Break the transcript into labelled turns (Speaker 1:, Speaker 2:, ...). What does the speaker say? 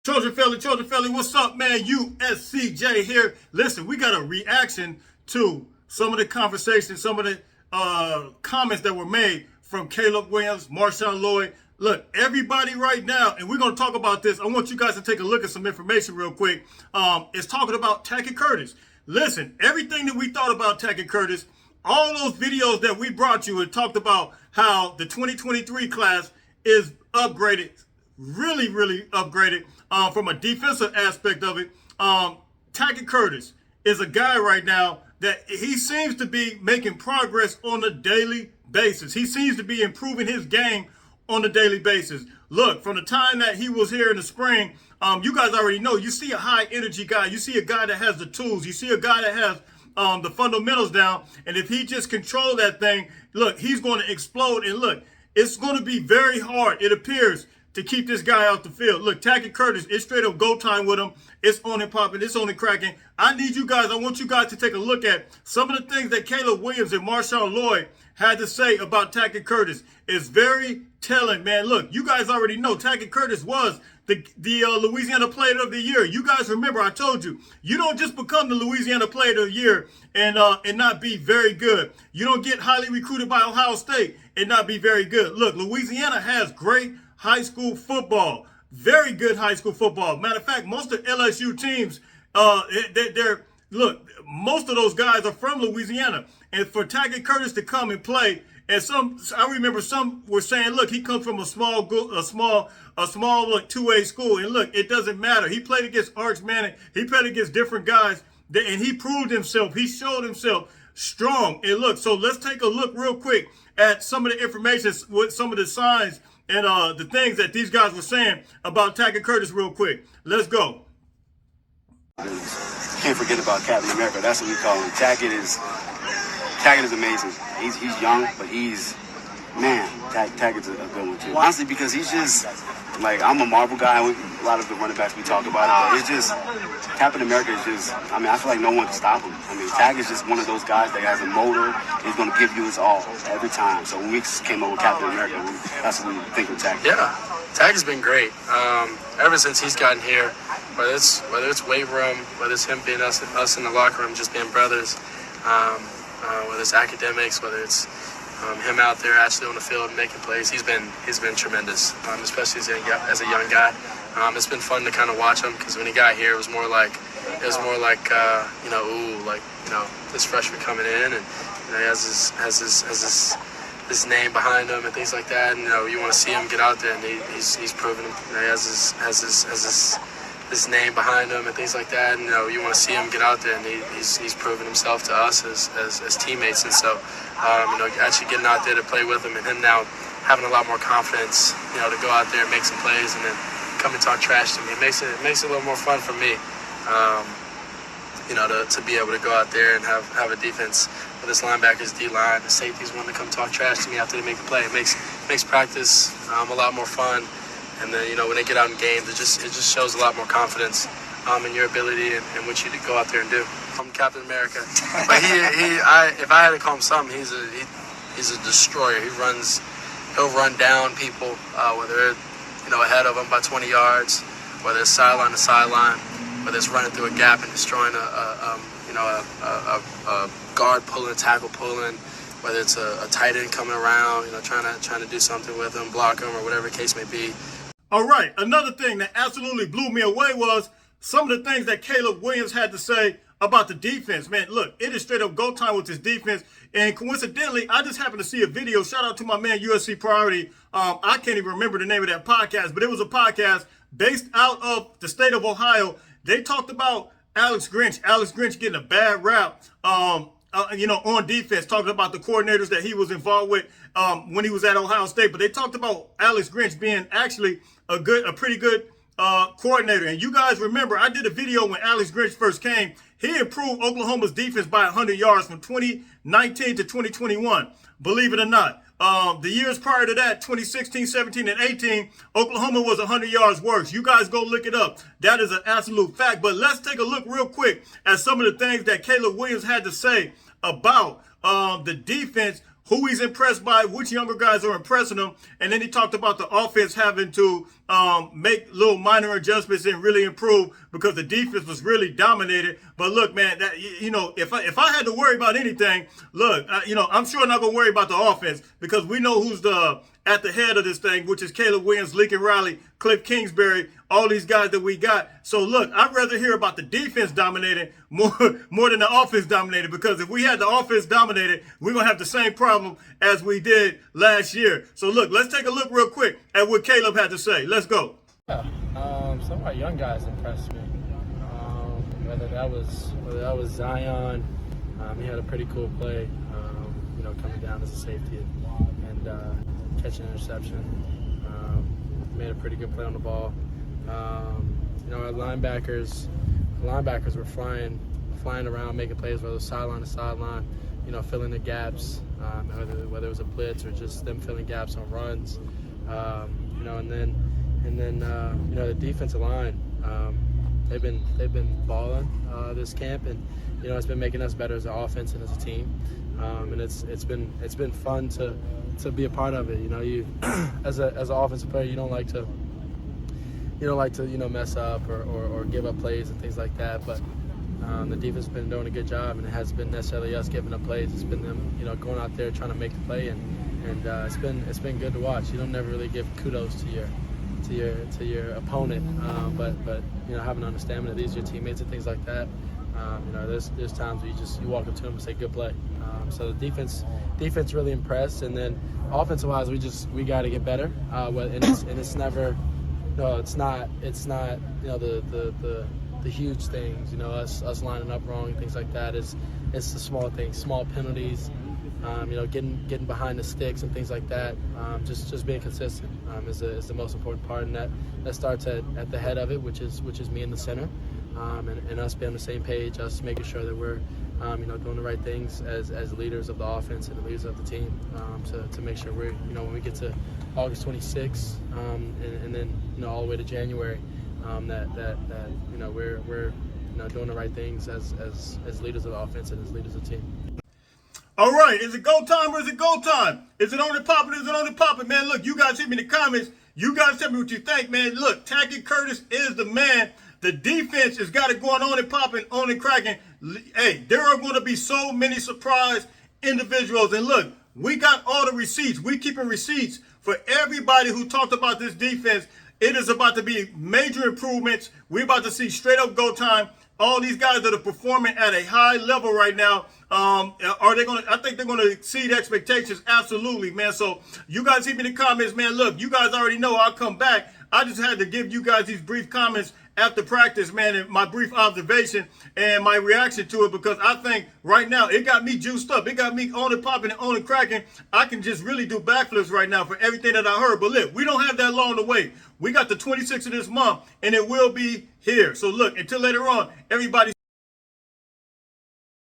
Speaker 1: Trojan Felly, what's up, man? USCJ here. Listen, we got a reaction to some of the conversations, some of the comments that were made from Caleb Williams, Marshawn Lloyd. Look, everybody right now, and we're going to talk about this. I want you guys to take a look at some information real quick. It's talking about Tackett Curtis. Listen, everything that we thought about Tackett Curtis, all those videos that we brought you and talked about how the 2023 class is upgraded, really upgraded from a defensive aspect of it. Tackett Curtis is a guy right now that he seems to be making progress on a daily basis. He seems to be improving his game on a daily basis. Look, from the time that he was here in the spring, you guys already know, you see a high energy guy. You see a guy that has the tools. You see a guy that has the fundamentals down. And if he just controls that thing, look, he's going to explode. And look, it's going to be very hard, it appears, to keep this guy out the field. Look, Tackett Curtis, it's straight up go time with him. It's on and popping. It's on and cracking. I want you guys to take a look at some of the things that Caleb Williams and Marshawn Lloyd had to say about Tackett Curtis. It's very telling, man. Look, you guys already know Tackett Curtis was the Louisiana Player of the Year. You guys remember, I told you, you don't just become the Louisiana Player of the Year and not be very good. You don't get highly recruited by Ohio State and not be very good. Look, Louisiana has great high school football, very good high school football. Matter of fact, most of LSU teams, look, most of those guys are from Louisiana. And for Tackett Curtis to come and play, and I remember some were saying, look, he comes from a small like 2A school, and look, it doesn't matter. He played against Arch Manning. He played against different guys, and he proved himself. He showed himself strong. And look, so let's take a look real quick at some of the information with some of the signs and the things that these guys were saying about Tackett Curtis real quick. Let's go.
Speaker 2: Can't forget about Captain America. That's what we call him. Tackett is amazing. He's young, but Tackett's a good one too. Honestly, because he's just, like, I'm a Marvel guy. A lot of the running backs we talk about it, but it's just, Captain America is just, I feel like no one can stop him. Tackett's just one of those guys that has a motor. He's going to give you his all every time. So when we came up with Captain America, that's what we think of Tackett.
Speaker 3: Yeah, Tackett's been great. Ever since he's gotten here, whether it's weight room, whether it's him being us in the locker room, just being brothers, whether it's academics, whether it's him out there actually on the field making plays, he's been tremendous, especially as a young guy. It's been fun to kind of watch him, because when he got here, it was more like this freshman coming in, and he has his name behind him and things like that. And you want to see him get out there, and he's proven him. He has his name behind him and things like that. And you want to see him get out there, and he's proven himself to us as teammates. And so actually getting out there to play with him, and him now having a lot more confidence, to go out there and make some plays and then come and talk trash to me. It makes it a little more fun for me, to be able to go out there and have a defense with his linebackers, D-line, the safeties wanting to come talk trash to me after they make a play. It makes practice a lot more fun. And then, when they get out in games, it just shows a lot more confidence in your ability and what you go out there and do. I'm Captain America, but if I had to call him something, he's a destroyer. He'll run down people, whether they're ahead of him by 20 yards, whether it's sideline to sideline, whether it's running through a gap and destroying a guard pulling, a tackle pulling, whether it's a tight end coming around, trying to do something with him, block him, or whatever the case may be.
Speaker 1: All right, another thing that absolutely blew me away was some of the things that Caleb Williams had to say about the defense. Man, look, it is straight up go time with this defense. And coincidentally, I just happened to see a video. Shout out to my man, USC Priority. I can't even remember the name of that podcast, but it was a podcast based out of the state of Ohio. They talked about Alex Grinch getting a bad rap, on defense, talking about the coordinators that he was involved with when he was at Ohio State. But they talked about Alex Grinch being actually a pretty good coordinator. And you guys remember, I did a video when Alex Grinch first came. He improved Oklahoma's defense by 100 yards from 2019 to 2021, believe it or not. The years prior to that, 2016, 17, and 18, Oklahoma was 100 yards worse. You guys go look it up. That is an absolute fact. But let's take a look real quick at some of the things that Caleb Williams had to say about the defense, who he's impressed by, which younger guys are impressing him. And then he talked about the offense having to make little minor adjustments and really improve because the defense was really dominated. But look, man, that, if I had to worry about anything, look, I'm sure not going to worry about the offense because we know who's at the head of this thing, which is Caleb Williams, Lincoln Riley, Cliff Kingsbury, all these guys that we got. So look, I'd rather hear about the defense dominating more than the offense dominated, because if we had the offense dominated, we're going to have the same problem as we did last year. So look, let's take a look real quick at what Caleb had to say. Let's go.
Speaker 3: Yeah, some of our young guys impressed me. Whether that was Zion, he had a pretty cool play, coming down as a safety and catching an interception. Made a pretty good play on the ball. Our linebackers were flying around, making plays, whether it was sideline to sideline, filling the gaps, whether it was a blitz or just them filling gaps on runs, and then the defensive line, they've been balling this camp, and it's been making us better as an offense and as a team, and it's been fun to be a part of it. You as an offensive player, you don't like to mess up or give up plays and things like that, but the defense has been doing a good job, and it hasn't been necessarily us giving up plays. It's been them going out there trying to make the play, and it's been good to watch. You don't never really give kudos to your opponent, but having an understanding that these are your teammates and things like that. There's times where you walk up to them and say good play. So the defense really impressed, and then offensive wise we got to get better. And it's never, it's not the huge things, us lining up wrong and things like that. It's the small things, small penalties, getting behind the sticks and things like that. Just being consistent is the most important part, and that starts at the head of it, which is me in the center, and us being on the same page, us making sure that we're doing the right things as leaders of the offense and the leaders of the team, to make sure we're when we get to August 26th, and then all the way to January, that we're doing the right things as leaders of the offense and as leaders of the team.
Speaker 1: All right, is it go time or is it go time? Is it on and popping? Is it on and popping, man? Look, you guys hit me in the comments. You guys tell me what you think, man. Look, Tackett Curtis is the man. The defense has got it going on and popping, on and cracking. Hey, there are going to be so many surprise individuals. And look, we got all the receipts. We keeping receipts for everybody who talked about this defense. It is about to be major improvements. We're about to see straight up go time. All these guys that are performing at a high level right now, are they going to, I think they're going to exceed expectations. Absolutely, man. So you guys hit me in the comments, man. Look, you guys already know I'll come back. I just had to give you guys these brief comments after practice, man, and my brief observation and my reaction to it, because I think right now it got me juiced up. It got me on and popping and on and cracking. I can just really do backflips right now for everything that I heard. But look, we don't have that long to wait. We got the 26th of this month, and it will be here. So look, until later on, everybody.